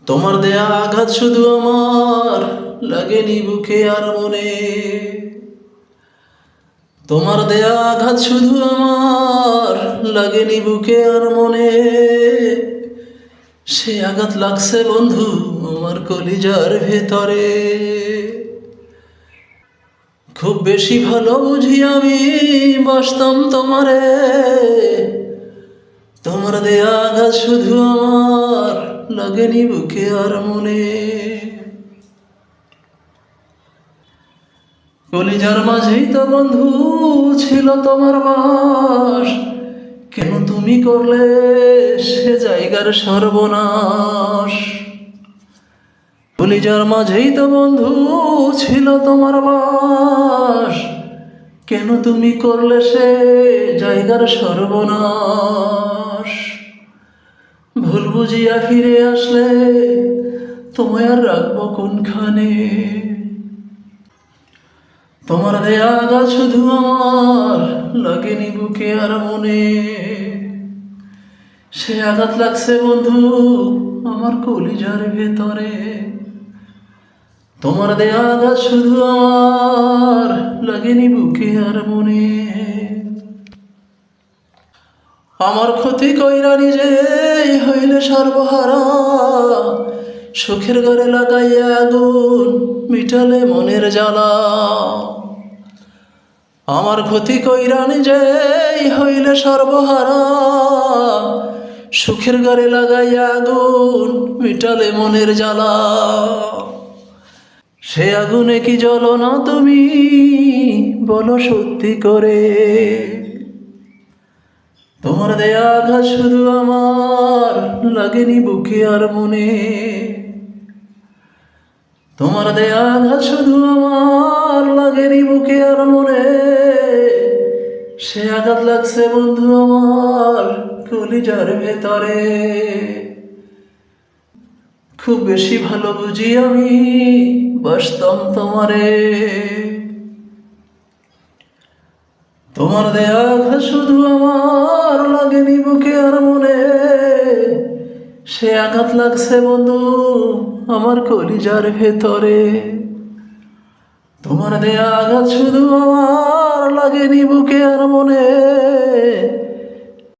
তোমার দেয়া আঘাত শুধু আমার লাগেনি বুকে আর মনে। তোমার দেয়া আঘাত শুধু আমার লাগেনি বুকে আর মনে। সে আঘাত লাগছে বন্ধু আমার কলিজার ভেতরে। খুব বেশি ভালো বুঝি আমি বাসতাম তোমারে। তোমার দেয়া আঘাত শুধু আমার লাগেনি বুকে আর মনে। কলিজার মাঝেই তো বন্ধু ছিল তোমার বাস, কেন তুমি করলে সে জায়গার সর্বনাশ। কলিজার মাঝেই তো বন্ধু ছিল তোমার বাস, কেন তুমি করলে সে জায়গার সর্বনাশ। ভুল বুঝিয়া ফিরে আসলে তোমায় আর রাখবো কোনখানে। তোমার দেয়া আঘাত শুধু আমার লাগেনি বুকে আর মনে। সে আঘাত লাগছে বন্ধু আমার কলিজার ভেতরে। তোমার দেয়া আঘাত শুধু আমার লাগেনি বুকে আর মনে। আমার ক্ষতি কইরা নিজে হইলে সর্বহারা, সুখের ঘরে লাগাইয়া আগুন মিটালে মনের জ্বালা। আমার ক্ষতি কইরা নিজে হইলে সর্বহারা, সুখের ঘরে লাগাইয়া আগুন মিটালে মনের জ্বালা। সে আগুনে কি জ্বলো না তুমি বলো সত্যি করে। তোমার দেয়া আঘাত শুধু আমার লাগেনি বুকে আর মনে। তোমার দেয়া আঘাত শুধু আমার লাগেনি বুকে আর মনে। সে আঘাত লাগছে বন্ধু আমার কলিজার ভেতরে। খুব বেশি ভালো বুঝি আমি বাসতাম তোমারে। তোমার দেয়া আঘাত শুধু আমার লাগেনি বুকে আর মনে। সে আঘাত লাগছে বন্ধু আমার কলিজার ভেতরে। তোমার দেয়া আঘাত শুধু আমার লাগেনি বুকে আর মনে।